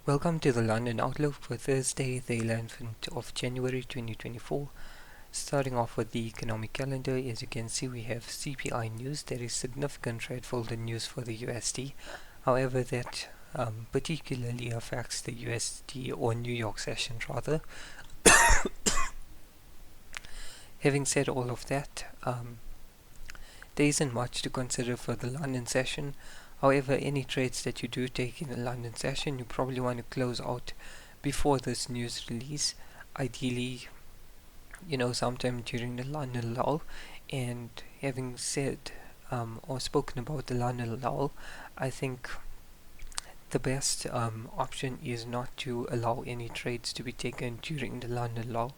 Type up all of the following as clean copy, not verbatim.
Welcome to the London Outlook for Thursday, the 11th of January 2024. Starting off with the economic calendar, as you can see, we have CPI news. There is significant dreadful news for the USD. However, that particularly affects the USD or New York session rather. Having said all of that, there isn't much to consider for the London session. However, any trades that you do take in the London session, you probably want to close out before this news release. Ideally, sometime during the London lull. And having said or spoken about the London lull, I think the best option is not to allow any trades to be taken during the London lull.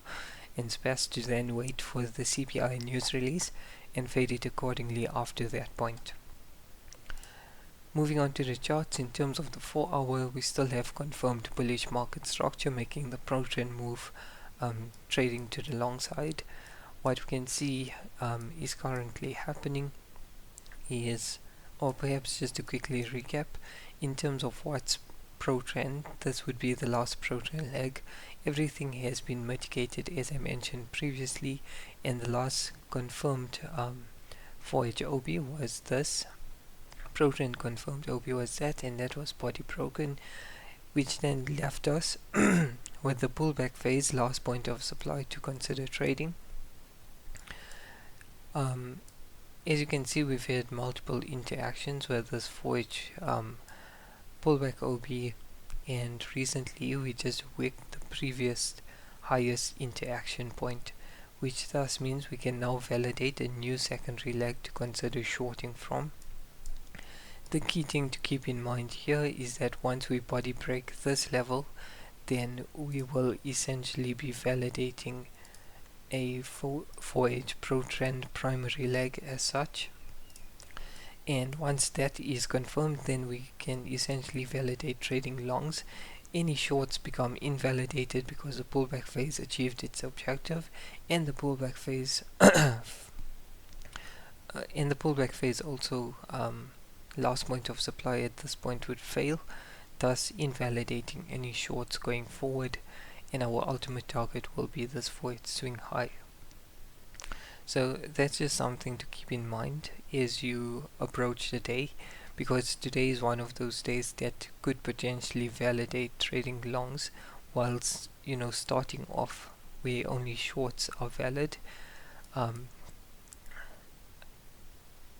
It's best to then wait for the CPI news release and fade it accordingly after that point. Moving on to the charts, in terms of the 4-hour, we still have confirmed bullish market structure, making the pro-trend move trading to the long side. What we can see is currently happening is, or perhaps just to quickly recap, in terms of what's pro-trend, this would be the last pro-trend leg. Everything has been mitigated as I mentioned previously, and the last confirmed for HOB was this. Pro-trend confirmed OB was that, and that was body broken, which then left us with the pullback phase, last point of supply to consider trading. As you can see, we've had multiple interactions with this 4H pullback OB, and recently we just wicked the previous highest interaction point, which thus means we can now validate a new secondary leg to consider shorting from. The key thing to keep in mind here is that once we body break this level, then we will essentially be validating a 4H pro trend primary leg as such. And once that is confirmed, then we can essentially validate trading longs. Any shorts become invalidated because the pullback phase achieved its objective, and the pullback phase also last point of supply at this point would fail, thus invalidating any shorts going forward, and our ultimate target will be this 4H swing high. So that's just something to keep in mind as you approach the day, because today is one of those days that could potentially validate trading longs, whilst starting off where only shorts are valid.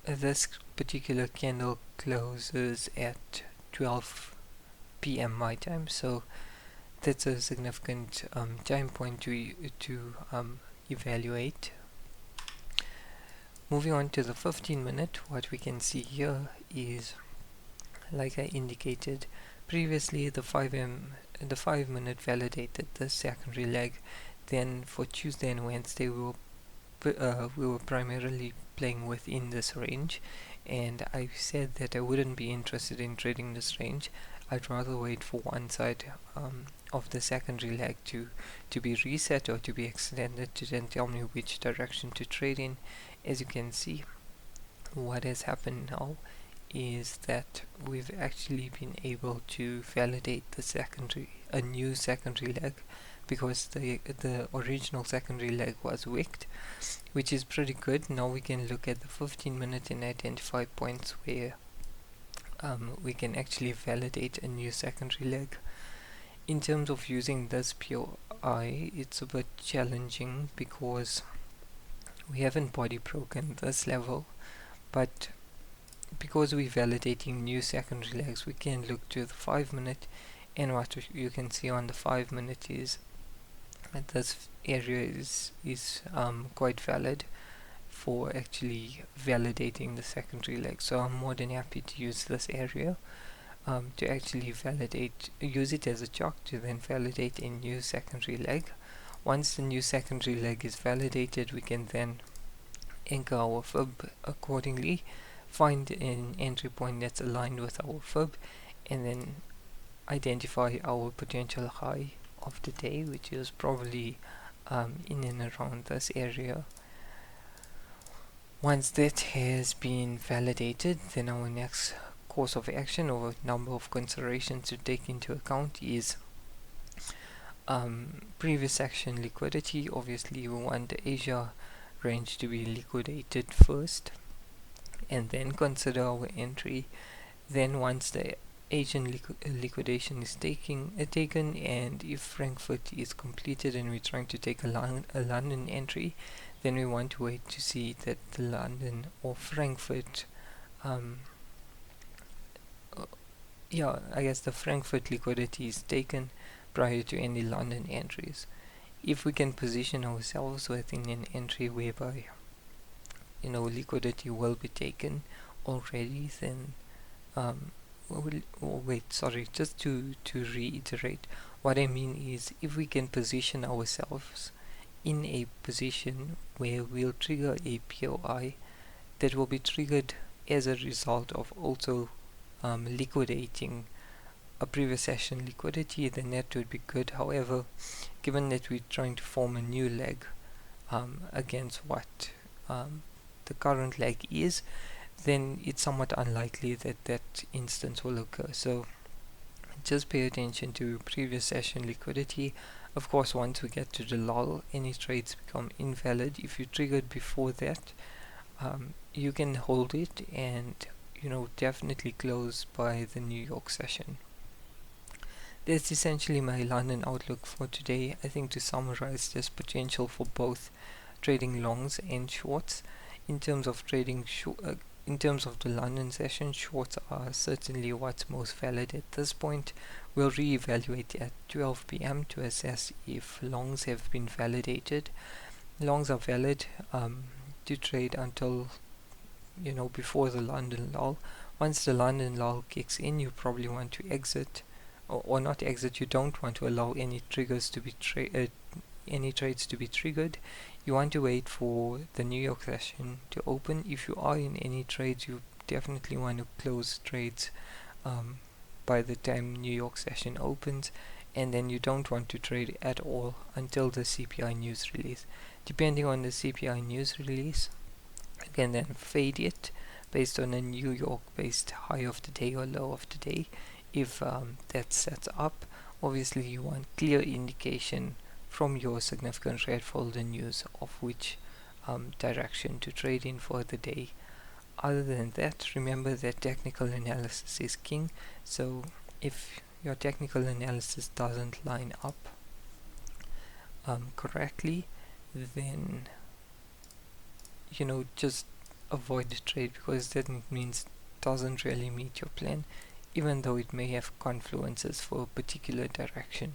This particular candle closes at 12 p.m. my time, so that's a significant time point to evaluate. Moving on to the 15-minute, what we can see here is, like I indicated previously, the 5-minute validated the secondary leg. Then for Tuesday and Wednesday we were primarily playing within this range, and I said that I wouldn't be interested in trading this range. I'd rather wait for one side of the secondary leg to be reset or to be extended to then tell me which direction to trade in. As you can see, what has happened now is that we've actually been able to validate a new secondary leg, because the original secondary leg was wicked, which is pretty good. Now we can look at the 15-minute and identify points where we can actually validate a new secondary leg. In terms of using this POI, it's a bit challenging because we haven't body broken this level, but because we're validating new secondary legs, we can look to the 5-minute, and what you can see on the 5-minute is that this area is quite valid for actually validating the secondary leg. So I'm more than happy to use this area to actually use it as a chalk to then validate a new secondary leg. Once the new secondary leg is validated, we can then anchor our fib accordingly, find an entry point that's aligned with our fib, and then identify our potential high of the day, which is probably in and around this area. Once that has been validated, then our next course of action or number of considerations to take into account is previous action liquidity. Obviously we want the Asia range to be liquidated first and then consider our entry. Then once the Asian liquidation is taken, and if Frankfurt is completed and we're trying to take a London entry, then we want to wait to see that the London or Frankfurt I guess the Frankfurt liquidity is taken prior to any London entries. If we can position ourselves within an entry whereby liquidity will be taken already, then just to reiterate, what I mean is if we can position ourselves in a position where we'll trigger a POI that will be triggered as a result of also liquidating a previous session liquidity, then that would be good. However, given that we're trying to form a new leg against what the current leg is, then it's somewhat unlikely that that instance will occur. So just pay attention to previous session liquidity. Of course, once we get to the lull, any trades become invalid. If you triggered before that, you can hold it and definitely close by the New York session. That's essentially my London outlook for today. I think to summarize, there's potential for both trading longs and shorts. In terms of trading in terms of the London session, shorts are certainly what's most valid at this point. We'll reevaluate at 12 p.m. to assess if longs have been validated. Longs are valid to trade until before the London lull. Once the London lull kicks in, you probably want to exit, or not exit. You don't want to allow any triggers to be any trades to be triggered. You want to wait for the New York session to open. If you are in any trades, you definitely want to close trades by the time New York session opens, and then you don't want to trade at all until the CPI news release. Depending on the CPI news release, you can then fade it based on a New York based high of the day or low of the day. If that sets up, obviously you want clear indication from your significant red folder news of which direction to trade in for the day. Other than that, remember that technical analysis is king. So if your technical analysis doesn't line up correctly, then just avoid the trade, because that means doesn't really meet your plan, even though it may have confluences for a particular direction.